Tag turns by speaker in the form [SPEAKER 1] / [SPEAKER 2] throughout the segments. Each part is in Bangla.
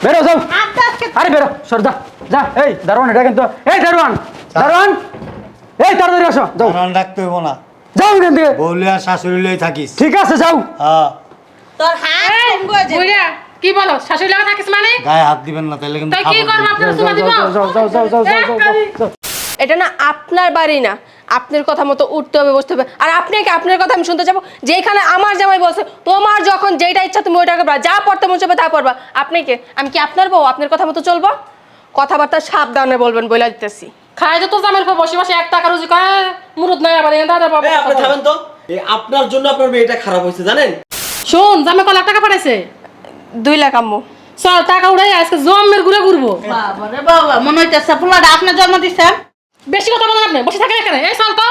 [SPEAKER 1] বেরো যাও। আরে বেরো সর যা যা। এই দারোয়ান এটা কিন্তু, এই দারোয়ান দারোয়ান, এই তাড়াতাড়ি আসো যাও।
[SPEAKER 2] দারোয়ান ডাকতে হইব না,
[SPEAKER 1] যাও এখান থেকে।
[SPEAKER 2] বউলে আর শাশুড়ি লই থাকিস।
[SPEAKER 1] ঠিক আছে যাও।
[SPEAKER 2] হ্যাঁ,
[SPEAKER 3] তোর হাত ভঙ্গ হয়ে যাবে।
[SPEAKER 4] বুইড়া কি বলো শাশুড়ি লাগা থাকিস মানে
[SPEAKER 2] গায়ে হাত দিবেন না তাহলে কিন্তু
[SPEAKER 4] তাই কি
[SPEAKER 2] খাবো
[SPEAKER 4] করব
[SPEAKER 2] না।
[SPEAKER 4] আপনারা সুমা দিব
[SPEAKER 1] যাও যাও যাও যাও যাও যাও যাও।
[SPEAKER 5] এটা না আপনার বাড়ি না, আপনার কথা মতো উঠতে হবে বসতে হবে। আর আপনি কি আপনার কথা আমি শুনতে যাবো? যেখানে আমার জামাই বলছে তোমার যখন যেটা ইচ্ছা তুমি ওইটাকে করবা, যা পড়তে মন চাবে তা পড়বা। আপনি কে? আমি কি আপনার বউ? আপনার কথা মতো চলবো? কথাবার্তা সাবধানে বলবেন বলে দিতেছি।
[SPEAKER 4] খাই তো জামের উপর বসে বসে 1 টাকা রুজি করে মুরুদ নাই আবার দাদা বাবা।
[SPEAKER 6] আপনি থামেন তো, এই আপনার জন্য আপনার মেয়েটা খারাপ হয়েছে জানেন।
[SPEAKER 4] শুন জামে কত লাখ টাকা পাঠাইছে?
[SPEAKER 5] 2 লাখ আম্মু।
[SPEAKER 4] চল টাকা উড়াই আজকে জমের ঘুরে ঘুরবো।
[SPEAKER 3] বাবা রে বাবা, মনে হইতেছে পোলাটা আপনি জন্ম দিচ্ছেন।
[SPEAKER 4] বেশি কথা বলেন আপনি, বসে থাকেন এখানে। এই চল তো।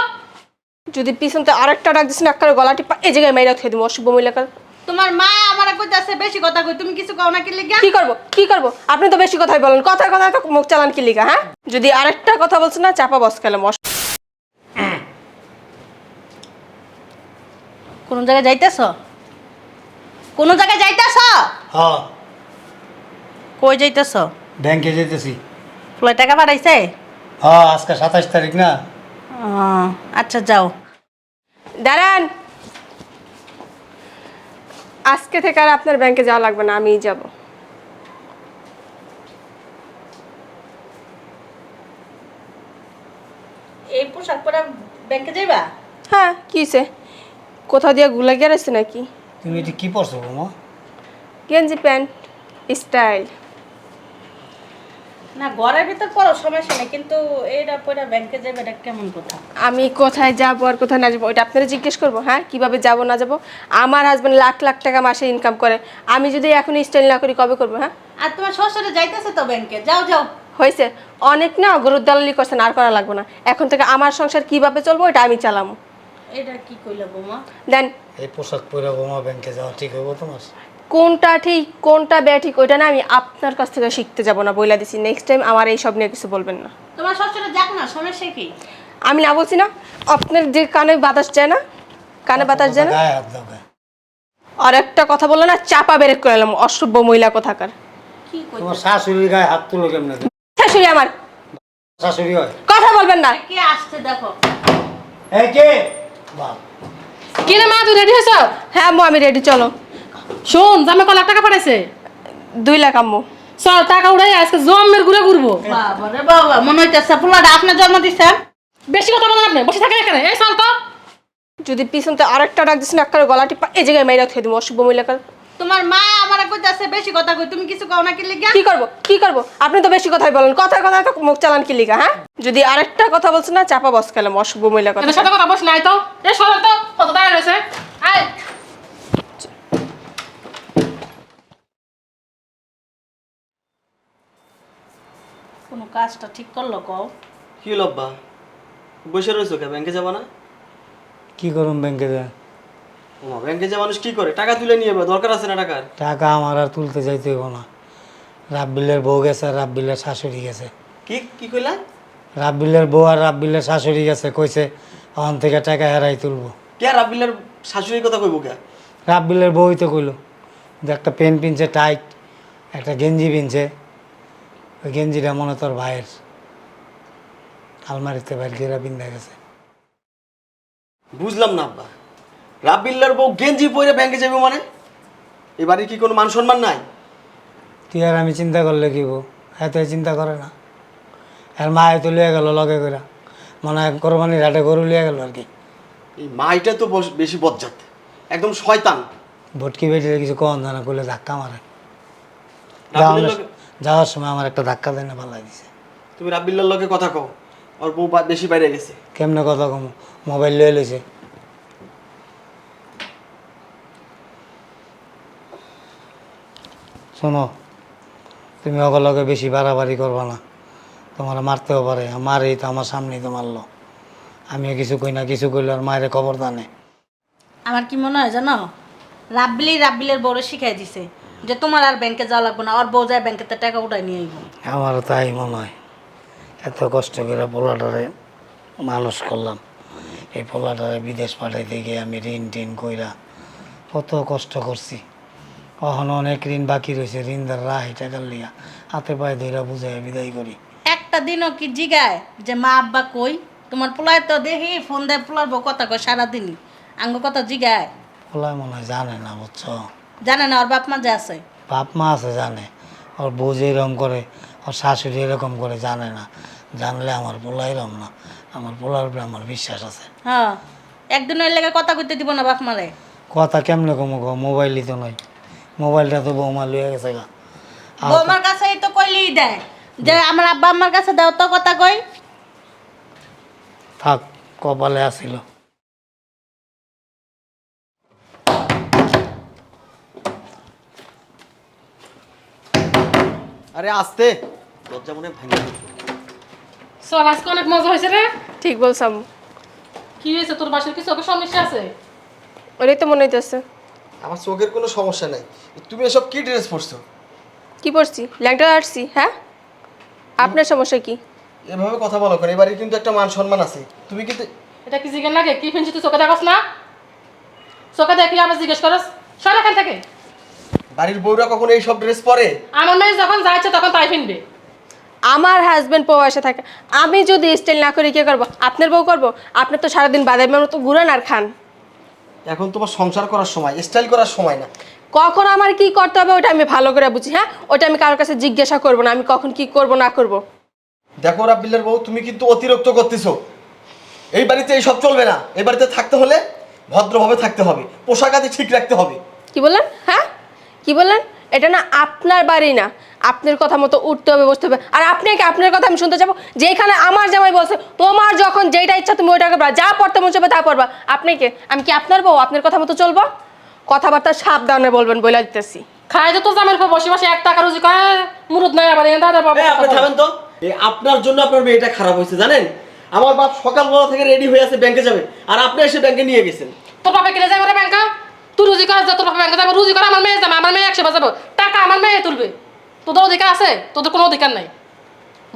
[SPEAKER 5] যদি পিছনতে আরেকটা ডাক দিস না, একটা গলাটি এই জায়গায় মাইরা খেয়ে দিব। অশুভ মহিলাকার।
[SPEAKER 3] তোমার মা আমারে কইতাছে বেশি কথা কই, তুমি কিছু কও না কি লিগা?
[SPEAKER 5] কি করব কি করব? আপনি তো বেশি কথাই বলেন, কথায় কথায় তো মুখ চালান কি লিগা? হ্যাঁ, যদি আরেকটা কথা বলছ না চাপা বস খেলাম।
[SPEAKER 3] কোন জায়গায় যাইতেছ? কোন জায়গায় যাইতেছ?
[SPEAKER 2] হ্যাঁ,
[SPEAKER 3] কই যাইতেছ?
[SPEAKER 2] ব্যাংকে যেতেছি।
[SPEAKER 3] পোলা টাকা পাঠাইছে?
[SPEAKER 2] হ্যাঁ, আজকে 27 তারিখ না।
[SPEAKER 3] আচ্ছা যাও।
[SPEAKER 5] দাঁড়ান, আজকে থেকে আর আপনার ব্যাংকে যাওয়া লাগবে না, আমিই যাব।
[SPEAKER 3] এই পোশাক পরে ব্যাংকে যাইবা?
[SPEAKER 5] হ্যাঁ, কি হইছে? কোথাও দিয়ে গুলা গেছে নাকি?
[SPEAKER 2] তুমি এটা কি পরছো বৌমা?
[SPEAKER 5] গেঞ্জি প্যান্ট স্টাইল।
[SPEAKER 3] না ঘরের ভিতর পরো সমস্যা নেই, কিন্তু এইটা পরে ব্যাংকে যাবে এটা কেমন কথা?
[SPEAKER 5] আমি কোথায় যাবো আর কোথায় না যাবো ওইটা আপনারা জিজ্ঞেস করবো? হ্যাঁ, কিভাবে যাব না যাব? আমার হাজবেন্ড লাখ লাখ টাকা মাসে ইনকাম করে, আমি যদি এখন স্টাইল না করি কবে করবো? হ্যাঁ,
[SPEAKER 3] আর তোমার শ্বশুরে যাইতেছে তো ব্যাংকে, যাও যাও।
[SPEAKER 5] হয়েছে অনেক না, গরুর দালালি করছেন, আর করা লাগবে না। এখন থেকে আমার সংসার কিভাবে চলবো এটা আমি চালামো।
[SPEAKER 3] এটা কি কইলা বৌমা?
[SPEAKER 5] দেন
[SPEAKER 2] এই পোশাক পরে বৌমা ব্যাংকে যাওয়া ঠিক হইব তোমার?
[SPEAKER 5] কোনটা ঠিক কোনটা ব্যাঠিক ওইটা না আমি আপনার কাছ থেকে শিখতে যাব না, বইলা দিছি। নেক্সট টাইম আমার এই সব নিয়ে কিছু বলবেন না।
[SPEAKER 3] তোমার শ্বশুরে যাক না, সমস্যা কি?
[SPEAKER 5] আমি না বলছি না, আপনার যে কানে বাতাস যায় না, কানে বাতাস যায় না।
[SPEAKER 2] গায়ে হাত দাও গায়ে।
[SPEAKER 5] আর একটা কথা বললো না, চাপা বেরেক করে এলাম, অসভ্য মহিলা কোথাকার।
[SPEAKER 3] কি কই?
[SPEAKER 2] তোমার শাশুড়ির গায়ে হাত তুলো কেমনে?
[SPEAKER 5] শাশুড়ি আমার,
[SPEAKER 2] শাশুড়ি হয়?
[SPEAKER 5] কথা বলবেন না।
[SPEAKER 3] কে আসছে দেখো।
[SPEAKER 2] এই কে? বাহ,
[SPEAKER 4] কি রে মা, তুই রেডি হইছ?
[SPEAKER 5] হ্যাঁ আম্মু, আমি রেডি, চলো।
[SPEAKER 4] শুন জামে কত লাখ টাকা পাঠাইছে?
[SPEAKER 5] 2 লাখ আম্মু।
[SPEAKER 4] চল টাকা উড়াই আজকে জমের ঘুরে ঘুরবো।
[SPEAKER 3] বাবা রে বাবা, মনে হইতেছে পোলাটা আপনি জন্ম দিচ্ছেন।
[SPEAKER 4] বেশি কথা বলেন আপনি, বসে থাকেন এখানে। এই চল তো।
[SPEAKER 5] যদি পিছনতে আরেকটা ডাক দিস না, একটা গলাটি এই জায়গায় মাইরা খেয়ে দিব। অশুভ মহিলাকার।
[SPEAKER 3] তোমার মা আমারে কইতাছে বেশি কথা কই, তুমি কিছু কও না কি লিগা?
[SPEAKER 5] কি করব কি করব? আপনি তো বেশি কথাই বলেন, কথায় কথায় তো মুখ চালান কি লিগা? হ্যাঁ, যদি আরেকটা কথা বলছ না চাপা বস খেলাম। অশুভ মহিলাকার।
[SPEAKER 4] এদের সাথে কথা বস নাই তো। এই সর তো, কত দাঁড়ায় রয়েছে। আয়।
[SPEAKER 3] কোন কাজটা ঠিক করলো কও?
[SPEAKER 6] কি লব্বা বসে রয়েছো কে, ব্যাংকে যাবা না?
[SPEAKER 2] কি করুন ব্যাংকে যায়?
[SPEAKER 6] ওমা, ব্যাংকে যা মানুষ কি করে, টাকা তুলে নিয়ে যাবে, দরকার আছে না টাকার।
[SPEAKER 2] টাকা আমার আর তুলতে যাইতে হইব না। রাব্বিলের বউ গেছে আর রাব্বিলের শাশুড়ি গেছে।
[SPEAKER 6] কি কি কইলা?
[SPEAKER 2] রাব্বিলের বউ আর রাব্বিলের শাশুড়ি গেছে, কইছে ওখান থেকে টাকা হেরাই তুলবো।
[SPEAKER 6] কে রাব্বিলের শাশুড়ির কথা কইবো কে?
[SPEAKER 2] রাব্বিলের বউই তো কইলো যে একটা প্যান্ট পিনছে টাইট, একটা গেঞ্জি পিনছে। ওই গেঞ্জিটা মনে তোর ভাইয়ের, আলমারিতে বাইর গেরা পিন্দা গেছে।
[SPEAKER 6] বুঝলাম না আব্বা, রাব্বিলের বউ গেঞ্জি পরে ব্যাংকে যাবে মানে? এবারে কি কোনো মান সম্মান নাই?
[SPEAKER 2] তুই আর আমি চিন্তা করলে কি বউ, এত চিন্তা করে না। আর মা তো লিয়ে গেল লগে করে, মনে হয় কোরবানির হাটে গরু লিয়ে গেল আর কি।
[SPEAKER 6] এই মাইটা তো বেশি বজ্জাত, একদম শয়তান।
[SPEAKER 2] ভটকি বেটিতে কিছু কম জানা করলে ধাক্কা মারে।
[SPEAKER 6] রাব্বিলের লগে-
[SPEAKER 2] যাওয়ার সময় আমার একটা ধাক্কা দেয় না পালাই দিছে।
[SPEAKER 6] তুমি রাব্বিলের লগে কথা কও, ওর বউ বেশি বাইরে গেছে।
[SPEAKER 2] কেমনে কথা কম, মোবাইল লয়ে লইছে। শোনো, তুমি অগলগে বেশি বাড়াবাড়ি করবা না, তোমার মারতেও পারে। মারেই তো আমার সামনেই তো মারলো, আমিও কিছু কই না, কিছু কইলে আর মায়ের খবর জানে।
[SPEAKER 3] আমার কি মনে হয় জানো, রাব্বিলের বউরে শিখাই দিছে যে তোমার আর ব্যাংকে যাওয়া লাগবে না, ওর বউ যায় ব্যাংকেতে টাকা উঠাই নিয়ে আইব।
[SPEAKER 2] আমারও তাই মনে হয়। এত কষ্ট করে পোলাটারে মানুষ করলাম, এই পোলাটারে বিদেশ পাঠাইতে গিয়ে আমি ঋণ টিন কইরা কত কষ্ট করছি। কখনো অনেক ঋণ বাকি রয়েছে, ঋণদার রায় টাকার লিয়া হাতে পায়ে ধইরা বুঝাই বিদায় করি।
[SPEAKER 3] একটা দিনও কি জিগায় যে মা আব্বা কই? তোমার পোলায় তো দেখি ফোন দেয়, পোলার বউ কথা কয় সারাদিনই, আঙ্গ কথা জিগায়?
[SPEAKER 2] পোলায় মনে হয় জানে না, বুঝছো?
[SPEAKER 3] জানে না ওর বাপ মা যে আছে?
[SPEAKER 2] বাপ মা আছে জানে, ওর বউ যে এরকম করে, ওর শাশুড়ি এরকম করে জানে না। জানলে আমার পোলা এরকম না, আমার পোলার উপরে আমার বিশ্বাস আছে।
[SPEAKER 3] হ্যাঁ, একদিন ওই লেগে কথা কইতে দিব না বাপ মারে।
[SPEAKER 2] কথা কেমনে কমো গো, মোবাইলই তো নয়, মোবাইলটা তো বৌমা লইয়া গেছে গা।
[SPEAKER 3] বৌমার কাছেই তো কইলেই দেয় যে আমার আব্বা আম্মার কাছে দাও তো কথা কই।
[SPEAKER 2] থাক, কপালে আসিল।
[SPEAKER 6] আরে আস্তে, দরজা মনে ভাঙে গেছে।
[SPEAKER 4] চল, আজকে অনেক মজা হয়েছে রে।
[SPEAKER 5] ঠিক বলছ আম্মু।
[SPEAKER 4] কি হয়েছে, তোর বাসার কিছু ওকে সমস্যা আছে?
[SPEAKER 5] ওটাই তো মনে হইতেছে।
[SPEAKER 6] আমার চোখের কোনো সমস্যা নাই। তুমি এসব কি ড্রেস পরছো?
[SPEAKER 5] কি পড়ছি? ল্যাংটা আসছি। হ্যাঁ, আপনার সমস্যা কি?
[SPEAKER 6] এভাবে কথা বলো কেন? এবারে কিন্তু একটা মান সম্মান আছে। তুমি কিন্তু
[SPEAKER 4] এটা কি জিজ্ঞেস লাগে? কি ফিনছি তুই চোখে দেখস না? চোখে দেখি আবার জিজ্ঞেস করস? সর এখান থেকে।
[SPEAKER 6] বাড়ির বউরা কখনো এই সব ড্রেস পরে?
[SPEAKER 4] আমার মেয়ে যখন যাচ্ছে তখন তাই ফিনবে।
[SPEAKER 5] আমার হাজবেন্ড প্রবাসে থাকে, আমি যদি স্টাইল না করি কি করবো? আপনার বউ করবো? আপনি তো সারাদিন বাদামের মতো ঘুরান আর খান।
[SPEAKER 6] এখন তোমার সংসার করার সময়, স্টাইল করার সময় না।
[SPEAKER 5] কখন আমার কি করতে হবে ওটা আমি ভালো করে বুঝি। হ্যাঁ, ওটা আমি কারোর কাছে জিজ্ঞাসা করবো না, আমি কখন কি করব না করব।
[SPEAKER 6] দেখো রাব্বিলের বউ, তুমি কিন্তু অতিরিক্ত করতেছো। এই বাড়িতে এই সব চলবে না। এই বাড়িতে থাকতে হলে ভদ্রভাবে থাকতে হবে, পোশাক আদি ঠিক রাখতে হবে।
[SPEAKER 5] কি বললেন? হ্যাঁ, কি বললেন? এটা না আপনার বাড়ি না, আপনার কথা মতো উঠতে হবে, বসতে হবে। আর আপনাকে আপনার কথা আমি শুনতে যাবো? যেখানে আমার জামাই বলছে তোমার যখন যেটা ইচ্ছা তুমি ওইটা করবা, যা পড়তে মন চাবে তা পড়বা। আপনাকে আমি কি আপনার বউ? আপনার কথা মতো চলবো? কথাবার্তা সাবধানে বলবেন, বলে দিতেছি।
[SPEAKER 4] খাই তো তোর জামের উপর বসে বসে 1 টাকা রুজি কয়, মুরুদ নাই আবার এনে দাদা বাবা।
[SPEAKER 6] আপনি থামেন তো। আপনার জন্য আপনার মেয়েটা খারাপ হয়েছে জানেন? আমার বাপ সকালবেলা থেকে রেডি হয়ে আছে ব্যাংকে যাবে, আর আপনি এসে ব্যাংকে নিয়ে গেছেন।
[SPEAKER 4] তোর বাপে কিনে যাবে রে ব্যাংকে? তুই রুজি কর, তোর বাপে ব্যাংকে যাবে, রুজি কর, আমার মেয়ে যাবে, আমার মেয়ে 100 বাজাবো, টাকা আমার মেয়ে তুলবে। তোদের অধিকার আছে? তোদের কোনো অধিকার নাই।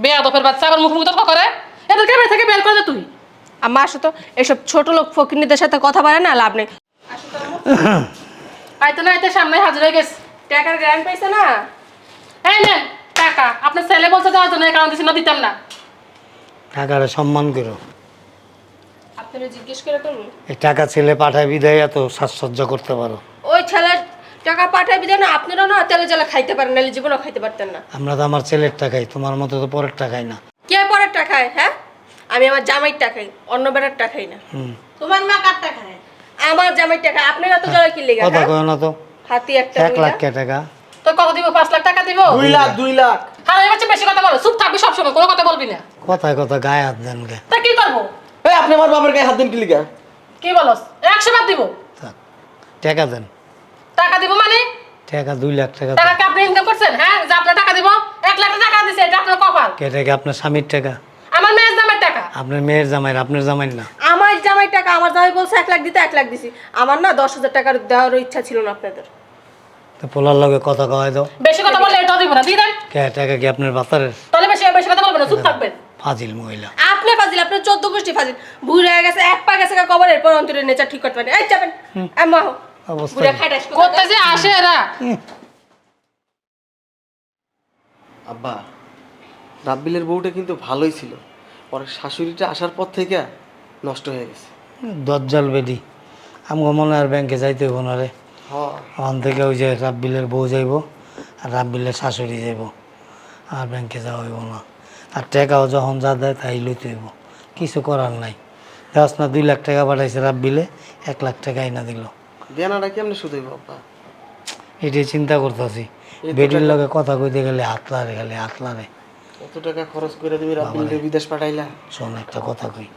[SPEAKER 4] বেয়াদপের বাচ্চা আবার মুখোমুখি তর্ক করে, এদেরকে বাড়ি থেকে বের করে দে তুই।
[SPEAKER 5] আমার আসো তো, এসব ছোট লোক ফকিরনিদের সাথে কথা বলে না, লাভ নেই।
[SPEAKER 4] আইতে না আইতে সামনে হাজির হয়ে গেছে।
[SPEAKER 5] টাকার গ্রান্ট পাইছে না?
[SPEAKER 4] এই নেন টাকা, আপনার ছেলে বলছে দেওয়ার জন্য, এই কারণ দিছি না, দিতাম না।
[SPEAKER 2] টাকাটা সম্মান করো।
[SPEAKER 5] আপনারা জিজ্ঞেস করে করবো?
[SPEAKER 2] এই টাকা ছেলে পাঠায় বিদায় এত সাজসজ্জা করতে পারো।
[SPEAKER 5] ওই ছেলের টাকা পাঠাবি দেন, আপনারাও না তেলে জলে খাইতে পারেন, নাহলে জীবনও খাইতে পারতেন না।
[SPEAKER 2] আমরা তো আমার ছেলের টাকাই, তোমার মতো তো পরের টাকাই না।
[SPEAKER 5] কে পরের টাকায়? হ্যাঁ, আমি আমার জামাইর টাকাই, অন্য বেড়ার টাকাই না।
[SPEAKER 3] তোমার মা কার টাকা খায়?
[SPEAKER 5] আমার জামাইর টাকা। আপনারা তো জলে কি লেগে?
[SPEAKER 2] কথা কয় না তো।
[SPEAKER 5] হাতি একটা
[SPEAKER 2] 1 লাখ টাকা।
[SPEAKER 4] তোর কত দিব? 5 লাখ টাকা দিব?
[SPEAKER 6] 2 লাখ 2 লাখ।
[SPEAKER 4] হ্যাঁ, এবার বেশি কথা বলো, চুপ থাকবি সবসময়, কোনো কথা বলবি না।
[SPEAKER 2] কথায় কথা গায়ে হাত দেন গে।
[SPEAKER 4] তা কি করবো?
[SPEAKER 6] এই আপনি আমার বাবার গায়ে হাত দিন কি লিগা?
[SPEAKER 4] কি বলস? 100 বার দিব।
[SPEAKER 2] থাক, টাকা দেন।
[SPEAKER 4] টাকা দিব মানে?
[SPEAKER 2] টাকা 2 লাখ টাকা
[SPEAKER 4] টাকা
[SPEAKER 2] দেন।
[SPEAKER 4] কি আপনি ইনকাম করছেন? হ্যাঁ, যে আপনার টাকা দিব? 1 লাখ টাকা দিছে, এটা আপনার কপাল।
[SPEAKER 2] কে টাকা? আপনার স্বামীর টাকা,
[SPEAKER 4] আমার মেয়ের জামাইয়ের টাকা।
[SPEAKER 2] আপনার মেয়ের জামাইয়ের, আপনার জামাইয়ের না।
[SPEAKER 5] আমার জামাইর টাকা, আমার জামাই বলছে 1 লাখ দিতে, 1 লাখ দিছি। আমার না 10,000 টাকার দেওয়ার ইচ্ছা ছিল না আপনাদের।
[SPEAKER 2] তো পোলার লগে কথা কয় দাও।
[SPEAKER 4] বেশি কথা বললে এটাও দিব না, দিয়ে দেন।
[SPEAKER 2] কে টাকা কি আপনার বাতারের?
[SPEAKER 4] তাহলে বেশি বেশি কথা বলবেন না, চুপ থাকবেন।
[SPEAKER 2] ফাজিল মহিলা।
[SPEAKER 5] আপনি ফাজিল, আপনার 14 গোষ্ঠী ফাজিল। ভুলে হয়ে গেছে, এক পা গেছে কবর, এরপর অন্তরের নেচার ঠিক করতে পারেন। এই যাবেন আম্মা,
[SPEAKER 2] অবস্থা
[SPEAKER 5] বুড়া
[SPEAKER 2] কি?
[SPEAKER 5] খাটাস
[SPEAKER 4] করতে যে আসে এরা।
[SPEAKER 6] আব্বা, রাব্বিলের বউটা কিন্তু ভালোই ছিল, ওর শাশুড়িটা আসার পর থেকে নষ্ট হয়ে গেছে।
[SPEAKER 2] দজ্জাল বেডি। আমগো মনে আর ব্যাংকে যাইতে হইব না রে।
[SPEAKER 6] হ্যাঁ,
[SPEAKER 2] ওখান থেকে ওই যে রাব্বিলের বউ যাইব, আর রাব্বিলের শাশুড়ি যাইব, আর ব্যাংকে যাওয়া হইব না। আর টাকাও যখন যা দেয় তাই লইতে হইব, কিছু করার নাই। দেওয়াস না 2 লাখ টাকা পাঠাইছে রাব্বিলে, 1 লাখ টাকা আইনা দিল।
[SPEAKER 6] দেনাটা কেমনে শুধুই আব্বা?
[SPEAKER 2] এটাই চিন্তা করতেছি। বেডির লগে কথা কইতে গেলে হাতলারে, খালি হাতলারে।
[SPEAKER 6] কত টাকা খরচ করে তুমি রাব্বিলকে বিদেশ পাঠাইলা?
[SPEAKER 2] শোন, একটা কথা কই,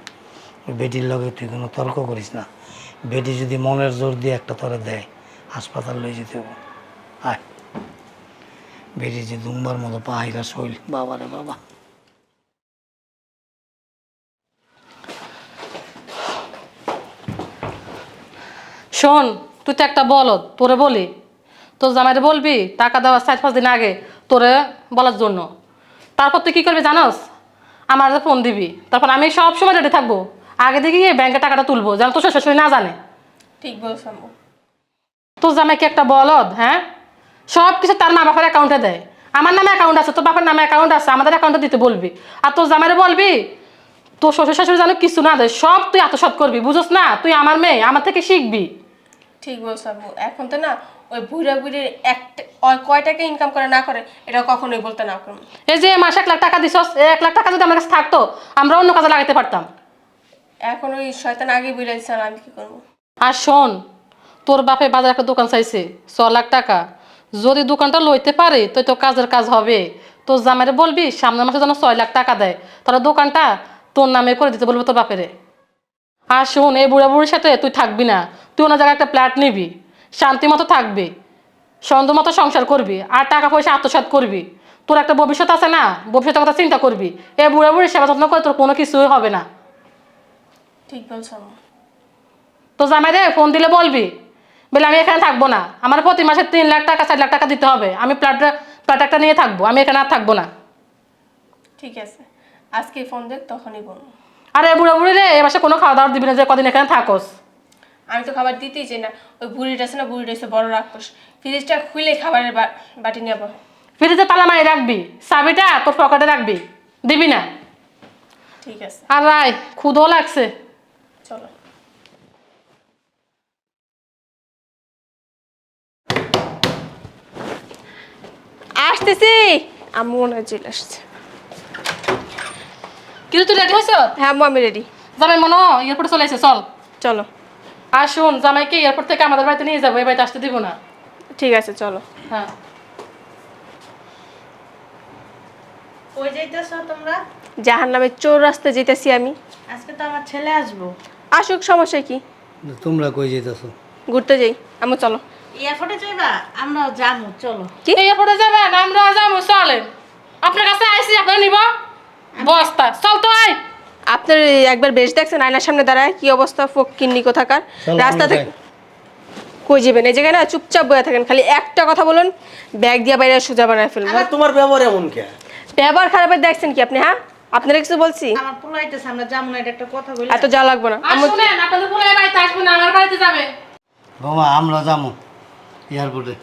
[SPEAKER 2] ওই বেডির লগে তুই কোনো তর্ক করিস না। বেডি যদি মনের জোর দিয়ে একটা তরে দেয়, হাসপাতাল লই যেতে হবো। আয়, বেডি যে দুম্বার মতো পাহাইরা শৈল, বাবারে বাবা।
[SPEAKER 4] শোন, তুই তো একটা বলদ, তোরে বলি, তোর জামাইরে বলবি টাকা দেওয়ার 4-5 দিন আগে তোরে বলার জন্য। তারপর তুই কি করবি জানোস? আমার ফোন দিবি, তারপর আমি সব সময় রেডি থাকবো, আগে দিকে গিয়ে ব্যাংকে টাকাটা তুলবো, যেন তোর শ্বশুর না জানে।
[SPEAKER 5] ঠিক বলছ আম্মু।
[SPEAKER 4] তোর জামাই কি একটা বলদ? হ্যাঁ, সব কিছু তার মা বাপের অ্যাকাউন্টে দেয়। আমার নামে অ্যাকাউন্ট আছে, তোর বাপের নামে অ্যাকাউন্ট আছে, আমাদের অ্যাকাউন্টে দিতে বলবি। আর তোর জামাইরে বলবি তোর শ্বশুর শাশুড়ি যেন কিছু না দেয়, সব তুই আত্মসাৎ করবি, বুঝোস না? তুই আমার মেয়ে, আমার থেকে শিখবি।
[SPEAKER 5] ঠিক বলছো আম্মু, এখন তো না ওই বুড়া বুড়ির একটা ওই কয় টাকা ইনকাম করে না করে এটা কখনোই বলতে না করুন।
[SPEAKER 4] এই যে মাসে 1 লাখ টাকা দিছস, এই 1 লাখ টাকা যদি আমার কাছে থাকতো আমরা অন্য কাজে লাগাতে পারতাম।
[SPEAKER 5] এখন ওই শয়তান আগে বুঝে দিচ্ছে না, আমি কি করবো?
[SPEAKER 4] আর শোন, তোর বাপে বাজার একটা দোকান চাইছে 6 লাখ টাকা, যদি দোকানটা লইতে পারে তো তোর কাজের কাজ হবে। তোর জামাইরে বলবি সামনের মাসে যেন 6 লাখ টাকা দেয়, তাহলে দোকানটা তোর নামে করে দিতে বলবো তোর বাপেরে। আর শোন, এই বুড়া বুড়ির সাথে তুই থাকবি না, তুই ওনার জায়গায় একটা ফ্ল্যাট নিবি, শান্তি মতো থাকবি, সুন্দর মতো সংসার করবি, আর টাকা পয়সা আত্মসাৎ করবি। তোর একটা ভবিষ্যৎ আছে না, ভবিষ্যতের কথা চিন্তা করবি। এই বুড়া বুড়ির সেবা যত্ন করে তোর কোনো কিছুই হবে না।
[SPEAKER 5] ঠিক বলছো আম্মু।
[SPEAKER 4] তো জামাইরে ফোন দিলে বলবি বলে আমি এখানে থাকবো না, আমার প্রতি মাসে 3 লাখ টাকা 4 লাখ টাকা দিতে হবে, আমি ফ্ল্যাট একটা নিয়ে থাকবো, আমি এখানে আর থাকবো না।
[SPEAKER 5] ঠিক আছে, আজকে ফোন দেখ তখনই বলবো।
[SPEAKER 4] আর এই বুড়া বুড়ি রে এ মাসে কোনো খাওয়া দাওয়া দিবি না যে কদিন এখানে থাকোস।
[SPEAKER 5] আমি তো খাবার দিতেই চাই না, ওই বুড়িটা আছে না, বুড়িটা এসে বড় রাক্ষস, ফ্রিজটা খুলে খাবারের বাটি নেবো।
[SPEAKER 4] ফ্রিজে তালা মারি রাখবি, চাবিটা তোর পকেটে রাখবি, দিবি না।
[SPEAKER 5] ঠিক আছে,
[SPEAKER 4] আর রায় ক্ষুধও লাগছে।
[SPEAKER 5] চলো। আসতেছি, আম্মু মনে হয় চলে আসছে।
[SPEAKER 4] কিন্তু তুই রেডি হয়েছ?
[SPEAKER 5] হ্যাঁ আম্মু, আমি রেডি।
[SPEAKER 4] জামাই মনে এয়ারপোর্টে চলে এসে, চল।
[SPEAKER 5] চলো।
[SPEAKER 4] আর শোন, জামাইকে এয়ারপোর্ট থেকে আমাদের বাড়িতে নিয়ে যাবো, এই বাড়িতে আসতে দিব না।
[SPEAKER 5] ঠিক আছে, চলো।
[SPEAKER 4] হ্যাঁ।
[SPEAKER 3] কই যাইতেছো তোমরা?
[SPEAKER 5] জাহান নামে চোর রাস্তায় যেতেছি আমি।
[SPEAKER 3] আজকে তো আমার ছেলে আসবো।
[SPEAKER 5] আসুক, সমস্যা কি?
[SPEAKER 2] তোমরা কই যেতেছো?
[SPEAKER 5] ঘুরতে যাই আম্মু, চলো।
[SPEAKER 3] এয়ারপোর্টে যাইবা? আমরাও যাবো, চলো।
[SPEAKER 5] কি?
[SPEAKER 4] এয়ারপোর্টে যাবেন? আমরা যাবো, চলেন। আপনার কাছে আইসি, আপনার নিব বস্তা, চল তো আয়।
[SPEAKER 5] আপনার একবার বেশ দেখছেন আয়নার সামনে দাঁড়ায়, কি অবস্থা, ফকিন্নি কোথাকার।
[SPEAKER 2] চলো,
[SPEAKER 5] রাস্তা
[SPEAKER 2] আমরা
[SPEAKER 5] থেকে
[SPEAKER 2] যাই।
[SPEAKER 5] কই যাবেন? এই জায়গায় না চুপচাপ বয়ে থাকেন, খালি একটা কথা বলুন ব্যাগ দিয়ে বাইরে সোজা বানায় ফেলবো।
[SPEAKER 6] আর তোমার ব্যবহার এমন কে?
[SPEAKER 5] ব্যবহার খারাপের দেখছেন কি আপনি? হ্যাঁ, আপনারা কিছু বলছি?
[SPEAKER 3] আমার পোলাইতেছে, আমরা যাবো না, এটা একটা কথা বলি।
[SPEAKER 5] এত যা লাগবে না
[SPEAKER 4] আর
[SPEAKER 5] আম্মু।
[SPEAKER 4] শুনেন, আপনাদের পুরো এই বাড়িতে আসবেন না, আমার বাড়িতে যাবে।
[SPEAKER 2] বাবা আমরা যাবো এয়ারপোর্টে।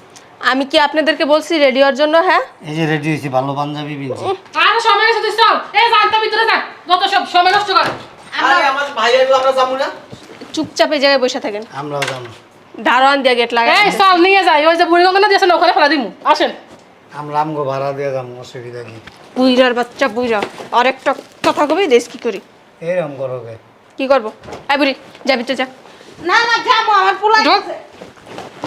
[SPEAKER 5] আমি কি আপনাদেরকে বলছি রেডি হওয়ার জন্য? হ্যাঁ,
[SPEAKER 2] এই যে রেডি হয়েছি, ভালো পাঞ্জাবি পিনছি।
[SPEAKER 4] আর সময় গেছে, তুই চল। এই জানতো ভিতরে যা, যত সব সময় নষ্ট করে।
[SPEAKER 6] আরে আমার ভাই এলো, আমরা যাবো না?
[SPEAKER 5] চুপচাপ এই জায়গায় বসে থাকেন,
[SPEAKER 2] আমরাও যাবো।
[SPEAKER 5] দারোয়ান দিয়ে গেট লাগাই।
[SPEAKER 4] এই চল নিয়ে যাই, ওই যে বুড়ি গঙ্গা দিয়েছেন ওখানে ফেলা দিমু, আসেন।
[SPEAKER 2] আমরা আমগো ভাড়া দিয়ে যাবো, অসুবিধা কি?
[SPEAKER 5] বুইরার বাচ্চা বুইরা, আর একটা কথা কবি দেশ কি করি?
[SPEAKER 2] এরকম করবে?
[SPEAKER 5] কি করবো? আই বুড়ি, যা ভিতরে যা।
[SPEAKER 3] না না, যাবো, আমার পোলাইতেছে।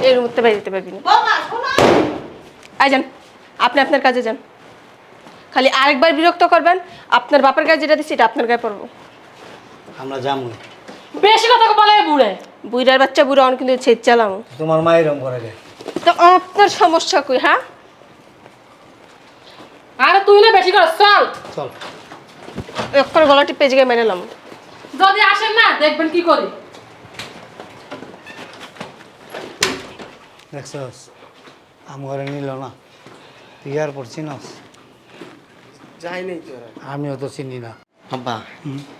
[SPEAKER 5] এই মুহূর্তে বাইরে যেতে পারবি না।
[SPEAKER 3] বৌমা শোনো।
[SPEAKER 5] আই যান, আপনি আপনার কাজে যান। খালি আরেকবার বিরক্ত করবেন, আপনার বাপের গায়ে যেটা দিচ্ছি এটা আপনার গায়ে পড়বো।
[SPEAKER 2] আমরা যাবো।
[SPEAKER 4] বেশি কথা বলে এই বুড়ে।
[SPEAKER 5] বুইরার বাচ্চা বুড়া অন কিন্তু ছেদ চালাম।
[SPEAKER 2] তোমার মা এরকম করে গে?
[SPEAKER 5] তো আপনার সমস্যা কই? হ্যাঁ,
[SPEAKER 4] আরে তুই না বেশি কর, চল।
[SPEAKER 2] চল।
[SPEAKER 5] একবার গলা টিপে জায়গায় মেরে এলাম।
[SPEAKER 4] যদি আসেন না দেখবেন কি করি।
[SPEAKER 2] দেখছস আম ঘরে নিল না, তুই এয়ারপোর্ট চিনস?
[SPEAKER 6] যাই নেই তো।
[SPEAKER 2] আমিও তো চিনি না।
[SPEAKER 6] আব্বা,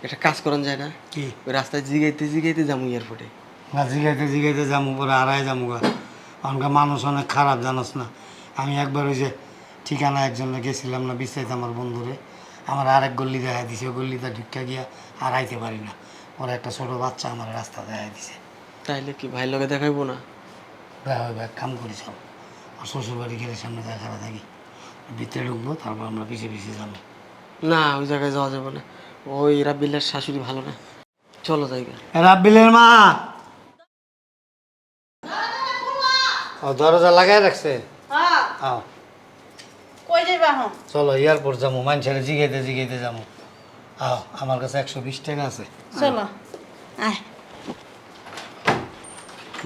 [SPEAKER 6] একটা কাজ করেন যায় না?
[SPEAKER 2] কি?
[SPEAKER 6] ওই রাস্তায় জিগাইতে জিগাইতে যাবো এয়ারপোর্টে।
[SPEAKER 2] না জিগাইতে জিগাইতে যাবো, পরে আড়াই যাবো গা। অনকা মানুষ অনেক খারাপ, জানোস না? আমি একবার ওই যে ঠিকানা একজনে গেছিলাম না বিস্তারিত আমার বন্ধুরে, আমার আরেক গল্লি দেখা দিছে, ওই গল্লিতে ঢুকা গিয়া আর আইতে পারি না। ওরা একটা ছোটো বাচ্চা আমার রাস্তা দেখা দিছে।
[SPEAKER 6] তাইলে কি ভাই লগে দেখাইবো না?
[SPEAKER 2] দেখা হবে, এক কাম করি চল, আর শ্বশুরবাড়ি গেলে সামনে দেখা থাকি, ভিতরে ঢুকবো, তারপর আমরা পিছিয়ে পিছিয়ে যাবো।
[SPEAKER 6] না, ওই জায়গায় যাওয়া যাবে না, ওই রাব্বিলের শাশুড়ি ভালো না। চলো জায়গা।
[SPEAKER 2] রাব্বিলের মা ও দরজা লাগাই রাখছে।
[SPEAKER 3] হ্যাঁ,
[SPEAKER 2] আও
[SPEAKER 3] কই যাইবা এখন?
[SPEAKER 2] চলো এয়ারপোর্ট যাবো, মানুষের জিগাইতে জিগাইতে যাবো। আও আমার কাছে 120 টাকা আছে,
[SPEAKER 3] চলো আয়।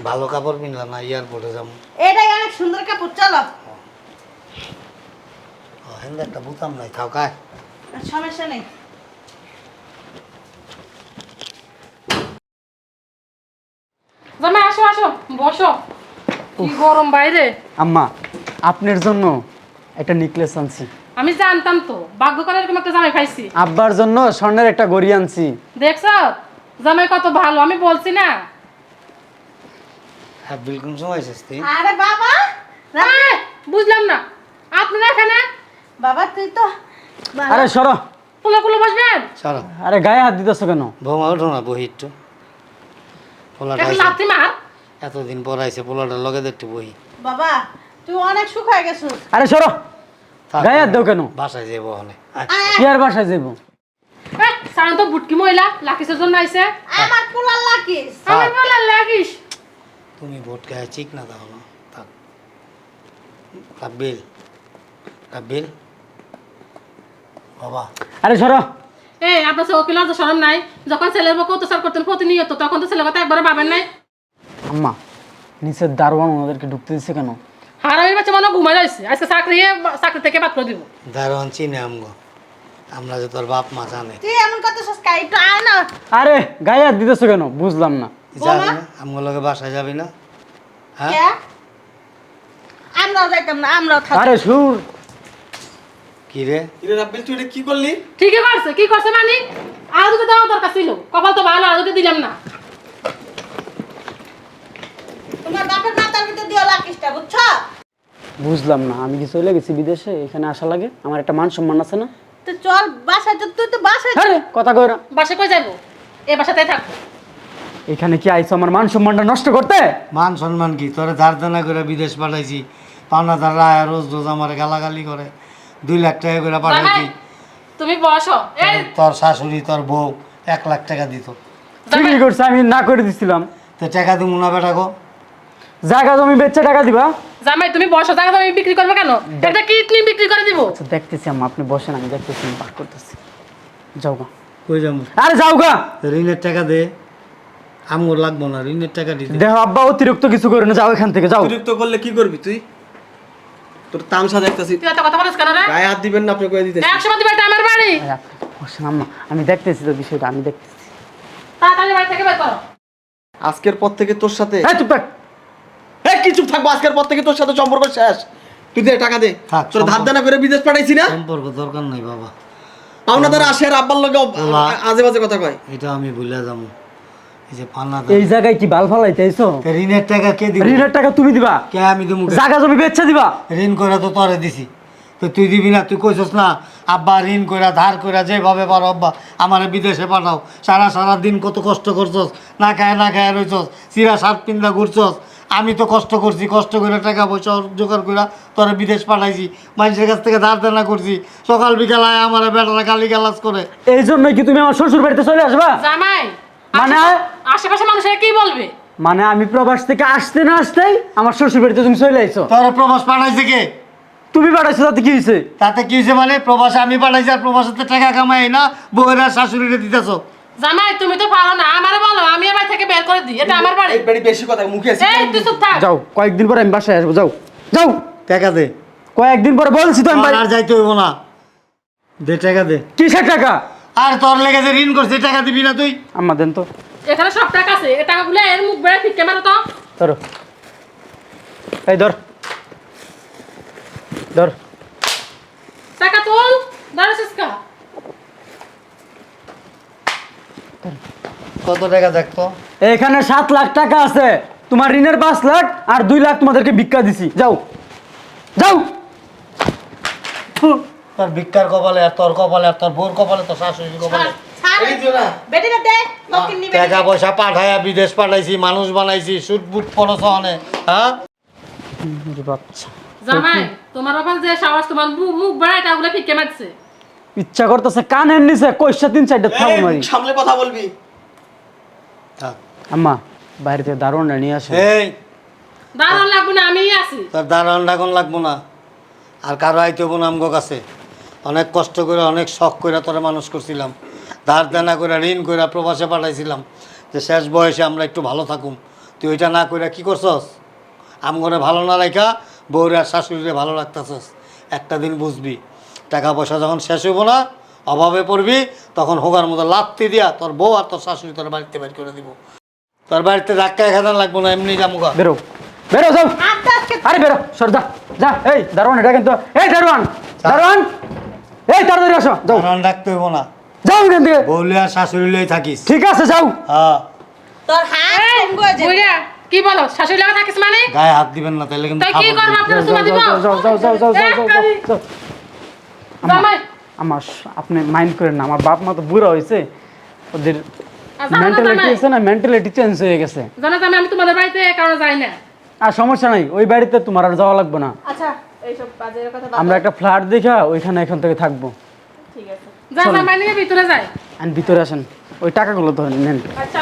[SPEAKER 2] ভালো কাপড় কিনলাম না, এয়ারপোর্টে যাবো।
[SPEAKER 3] এটাই অনেক সুন্দর কাপড়, চলো।
[SPEAKER 2] হেন্দে একটা বুতাম নাই, থাও কায়।
[SPEAKER 3] সমস্যা নেই।
[SPEAKER 4] জামাই আসো আসো, বসো। কি গরম বাইরে।
[SPEAKER 1] আম্মা, আপনার জন্য একটা নেকলেস আনছি।
[SPEAKER 4] আমি জানতাম তো, ভাগ্য করে এরকম একটা জামাই পাইছি।
[SPEAKER 1] আব্বার জন্য স্বর্ণের একটা গড়ি আনছি।
[SPEAKER 4] দেখছো জামাই কত ভালো, আমি বলছি না।
[SPEAKER 2] রাব্বিল কোন সময় এসেছিস তুই?
[SPEAKER 3] আরে বাবা,
[SPEAKER 4] এই, বুঝলাম না আপনারা এখানে
[SPEAKER 3] বাবা তুই তো
[SPEAKER 1] আরে সরো।
[SPEAKER 4] কুলো কুলো বসবেন
[SPEAKER 2] সারা
[SPEAKER 1] আরে গায়ে হাত দিতেছো কেন?
[SPEAKER 2] বৌমা ওঠো না বহি একটু পোলাটা
[SPEAKER 4] একটা
[SPEAKER 2] আইছে।
[SPEAKER 4] লাথি মার
[SPEAKER 2] এতদিন পর আইছে পোলাটার লগে তো একটু বহি
[SPEAKER 3] বাবা তুই অনেক সুখ হয়ে গেছিস।
[SPEAKER 1] আরে সরো।
[SPEAKER 2] থাক,
[SPEAKER 1] গায়ে হাত দাও কেন?
[SPEAKER 2] বাসায় যাবো হলে
[SPEAKER 1] কি আর বাসায় যাবো?
[SPEAKER 4] সারান তো বুটকি মহিলা লাকিসের জন্য আইছে
[SPEAKER 3] আমার পুলার লাকিস।
[SPEAKER 4] আমি বললাম লাগিস
[SPEAKER 2] তুমি ভোট গায়ে ঠিক না দাও না থাক রাব্বিল রাব্বিল বাবা
[SPEAKER 1] আরে সরো।
[SPEAKER 4] এই আপনার ওকিল তো শরম নাই যখন ছেলের বউকে অত্যাচার করতেন প্রতিনিয়ত তখন তো ছেলের কথা একবারে ভাবেন নাই
[SPEAKER 1] আম্মা নিচের দারোয়ান ওনাদেরকে ঢুকতে দিচ্ছে কেন?
[SPEAKER 4] হারামির বাচ্চা মনে হয় ঘুমাই যাইছে আজকে চাকরি থেকে বাদ করে দিব
[SPEAKER 2] দারোয়ান চিনে আমগো আমরা যে তোর বাপ মা জানে
[SPEAKER 3] তুই এমন করতেছিস কা একটু আয় না।
[SPEAKER 1] আরে গায়ে হাত দিতেছো কেন? বুঝলাম না।
[SPEAKER 2] যাবি না আমগো লগে বাসায় যাবি না হ্যাঁ
[SPEAKER 3] কে? আমরাও যাইতাম না, আমরাও থাকতাম।
[SPEAKER 1] আরে সুর।
[SPEAKER 2] কি রে
[SPEAKER 6] কিরে রাব্বিল তুই এটা কি করলি?
[SPEAKER 4] ঠিকই করছে কি করছে মানে আর দুটো দেওয়া দরকার ছিল কপাল তো ভালো আর দুটো দিলাম না
[SPEAKER 3] তোমার বাপের মাথার ভিতর দিয়ে লাকিসটা বুঝছো?
[SPEAKER 1] বুঝলাম না, আমি কি চলে গেছি বিদেশে, এখানে আসা লাগে? আমার একটা মান সম্মান আছে না?
[SPEAKER 3] তো চল বাসায় তুই তো বাসায়
[SPEAKER 1] আরে কথা কই না।
[SPEAKER 4] বাসে কই যাইবো এ বাসাতেই থাকবো
[SPEAKER 1] এখানে কি আইছো আমার মান সম্মানটা নষ্ট করতে?
[SPEAKER 2] মান সম্মান কি তোরে ধার দেনা করে বিদেশ পাঠাইছি পাওনা ধারা রোজ রোজ আমার গালাগালি করে 2 লাখ টাকা করে পাঠাইছি
[SPEAKER 4] জামাই, তুমি বসো এই
[SPEAKER 2] তোর শাশুড়ি তোর বউ 1 লাখ টাকা দিত
[SPEAKER 1] ঠিকই করছে, আমি না করে দিছিলাম।
[SPEAKER 2] তো টাকা দিব না বেটা গো
[SPEAKER 1] জায়গা জমি বেচে টাকা দিবা?
[SPEAKER 4] জামাই তুমি বসো জায়গা তুমি বিক্রি করবে কেন একটা কিডনি বিক্রি করে দিব
[SPEAKER 1] আচ্ছা দেখতেছি আম্মা, আপনি বসেন, আমি দেখতেছি, আমি পাক করতেছি। যাও গা।
[SPEAKER 2] কই যাবো
[SPEAKER 1] আরে যাও গা।
[SPEAKER 2] ঋণের টাকা দে আমগো লাগবো না ঋণের টাকা দিতে
[SPEAKER 1] দেখো আব্বা অতিরিক্ত কিছু করে না, যাও এখান থেকে যাও।
[SPEAKER 6] অতিরিক্ত করলে কি করবি তুই? তোর তামসা দেখতাছি।
[SPEAKER 4] তুই এত কথা বলিস কেন রে
[SPEAKER 6] গায়ে হাত দিবেন না আপনি কয়ে দিতেছি।
[SPEAKER 4] 100 দিবা এটা আমার বাড়ি
[SPEAKER 1] আরে আপনি বসেন আম্মা, আমি দেখতেছি তো বিষয়টা, আমি দেখতেছি।
[SPEAKER 4] তাড়াতাড়ি বাড়ি থেকে বের করো
[SPEAKER 6] আজকের পর থেকে তোর সাথে
[SPEAKER 1] এই চুপ থাক।
[SPEAKER 6] কি চুপ থাকবো? আজকের পর থেকে তোর সাথে সম্পর্ক শেষ। তুই দে টাকা দে।
[SPEAKER 2] থাক,
[SPEAKER 6] তোর ধার
[SPEAKER 2] সম্পর্ক-
[SPEAKER 6] দেনা করে বিদেশ পাঠাইছি না?
[SPEAKER 2] সম্পর্ক দরকার নাই বাবা
[SPEAKER 6] পাওনা দ্বারা আসে আর আব্বার লগে আজে বাজে কথা কয়।
[SPEAKER 2] এটা আমি ভুলে যাবো এই যে পান্না
[SPEAKER 1] এই জায়গায় কি বাল ফালাইতে আইছো?
[SPEAKER 2] ঋণের টাকা কে দিবে
[SPEAKER 1] ঋণের টাকা তুমি দিবা,
[SPEAKER 2] কে আমি দেবো
[SPEAKER 1] জায়গা জমি বেচে দিবা।
[SPEAKER 2] ঋণ করে তো তরে দিছি তো তুই দিবি না? তুই কইছস না আব্বা ঋণ কইরা ধার কইরা যেভাবে পারো আব্বা আমার বিদেশে পাঠাও। সারা দিন কত কষ্ট করছস, না খায় রইছস, চিরা শার্ট পিন্দা ঘুরছস। আমি তো কষ্ট করছি, কষ্ট করে টাকা পয়সা জোগাড় কইরা তোরে বিদেশ পাঠাইছি, মানুষের কাছ থেকে ধার দেনা করছি। সকাল বিকাল আয় আমার বেটারা গালি গালাজ করে।
[SPEAKER 1] এই জন্যই কি তুমি আমার শ্বশুর বাড়িতে চলে আসবা?
[SPEAKER 4] জামাই
[SPEAKER 1] মানে?
[SPEAKER 4] আশেপাশে মানুষের কি বলবে
[SPEAKER 1] মানে আমি প্রবাস থেকে আসতে না আসতেই আমার শ্বশুর বাড়িতে তুমি চলে আইছো?
[SPEAKER 2] তোরে প্রবাস পাঠাইছে কে?
[SPEAKER 1] তুমি পাঠাইছো, তাতে কি হয়েছে?
[SPEAKER 2] তাতে কি হয়েছে মানে? প্রবাসে আমি পাঠাইছি আর প্রবাসেতে টাকা কামাই না বউয়ের আর শাশুড়িরে দিতেছ।
[SPEAKER 4] জামাই তুমি তো পারো না আমারে বলো আমি আমার থেকে বের করে দিই এটা আমার বাড়ি
[SPEAKER 6] একবারই বেশি কথা মুখে আছে।
[SPEAKER 4] এই তুই চুপ থাক
[SPEAKER 1] যাও, কয়েকদিন পরে আমি বাসায় আসবো। যাও যাও,
[SPEAKER 2] টাকা দে,
[SPEAKER 1] কয়েকদিন পরে বলছি তো আমি বাড়ি-
[SPEAKER 2] আর যাইতে হইব না। দে টাকা দে।
[SPEAKER 1] কিসের টাকা?
[SPEAKER 2] আর তোর লেগে যে ঋণ করছিস টাকা দিবি না তুই?
[SPEAKER 1] আম্মা দেন তো।
[SPEAKER 4] এখানে সব টাকা আছে এই টাকাগুলো এর মুখ বেড়ে ফিকে মারো তো
[SPEAKER 1] ধরো, এই ধর ধর।
[SPEAKER 4] টাকা তুল দাঁড়াছিস কা
[SPEAKER 2] কত টাকা দেখতো?
[SPEAKER 1] এখানে 7 লাখ টাকা আছে, তোমার ঋণের 5 লাখ আর 2 লাখ তোমাদেরকে ভিক্ষা দিছি। যাও যাও।
[SPEAKER 2] তোর ভিক্ষার কপালে আর তোর কপালে আর তোর বোর কপালে তোর শাশুড়ির কপালে
[SPEAKER 6] এই দিও না।
[SPEAKER 3] বেটিটা দে লকিন নিবে।
[SPEAKER 2] টাকা পয়সা পাঠায়া বিদেশ পাঠাইছি, মানুষ বানাইছি, সুট বুট পরছ অনে। হ্যাঁ
[SPEAKER 1] বাচ্চা,
[SPEAKER 4] জামাই তোমার বাবা যে সাহস তোমার মুখ বেড়ে টাকাগুলো ফিকে মারছে
[SPEAKER 1] ইচ্ছা করতেছে কানের নিচে কইসা 3-4টা থাম মারি।
[SPEAKER 6] এই, সামলে কথা বলবি।
[SPEAKER 2] থাক।
[SPEAKER 1] আম্মা বাইরে থেকে দারোয়ানটা নিয়ে আসো।
[SPEAKER 2] এই
[SPEAKER 4] দাঁড়ান লাগবে না আমিই আছি
[SPEAKER 2] তোর দারোয়ান ডাকন লাগবো না, আর কারো আইতে হবো না আমগো কাছে। অনেক কষ্ট করে অনেক শখ করে তোরা মানুষ করছিলাম, ধার দেনা করে ঋণ করে প্রবাসে পাঠাইছিলাম যে শেষ বয়সে আমরা একটু ভালো থাকুম। তুই ওইটা না করে কি করছস? আমগরে ভালো না রাখা বউরে আর শাশুড়িরে ভালো রাখতেছস। একটা দিন বুঝবি টাকা পয়সা যখন শেষ হইব না, অভাবে পড়বি, তখন হোগার মতো লাত্তি দিয়া তোর বউ আর তোর শাশুড়ি তোর বাড়িতে বের করে দিব। তোর বাড়িতে ধাক্কা খেদান লাগবো না, এমনি জামুকা।
[SPEAKER 1] বেরো বেরো, যাও।
[SPEAKER 3] আস্তে আস্তে
[SPEAKER 1] আরে বেরো, সর যা যা। এই দারোয়ান এটা কিন্তু, এই দারোয়ান দারোয়ান, এই তাড়াতাড়ি আসো। যাও
[SPEAKER 2] দারোয়ান ডাকতে হইব না,
[SPEAKER 1] যাও এখান থেকে।
[SPEAKER 2] বউলে আর শাশুড়ি লই থাকিস।
[SPEAKER 1] ঠিক আছে যাও।
[SPEAKER 2] হ্যাঁ
[SPEAKER 3] তোর হাত কমবো যে।
[SPEAKER 4] বুইরা কি বলো শাশুড়ি লাগা থাকিস মানে
[SPEAKER 2] গায়ে হাত দিবেন না তাহলে কিন্তু
[SPEAKER 4] তাই কি
[SPEAKER 2] থাপ্পড়
[SPEAKER 4] করবো
[SPEAKER 2] দিব।
[SPEAKER 4] আপনার সুমা দিব
[SPEAKER 1] যাও।
[SPEAKER 4] জামাই
[SPEAKER 1] আমার আপনি মাইন্ড করেন না, আমার বাপ মা তো বুড়া হয়েছে, ওদের
[SPEAKER 4] জানো না
[SPEAKER 1] মেন্টালিটি
[SPEAKER 4] জামাই
[SPEAKER 1] আছে না, মেন্টালিটি চেঞ্জ হয়ে গেছে।
[SPEAKER 4] জানো জামাই আমি তোমাদের বাড়িতে কারণে যাই না
[SPEAKER 1] আর সমস্যা নাই, ওই বাড়িতে তোমার আর যাওয়া লাগবে না।
[SPEAKER 5] আচ্ছা এইসব বাজের কথা
[SPEAKER 1] আমরা একটা ফ্ল্যাট দেখা ওইখানে এখান থেকে থাকবো।
[SPEAKER 5] ঠিক আছে
[SPEAKER 4] যা জামাই নিয়ে ভিতরে যায়
[SPEAKER 1] আর ভিতরে আসেন, ওই টাকাগুলো ধরেন নেন।
[SPEAKER 5] আচ্ছা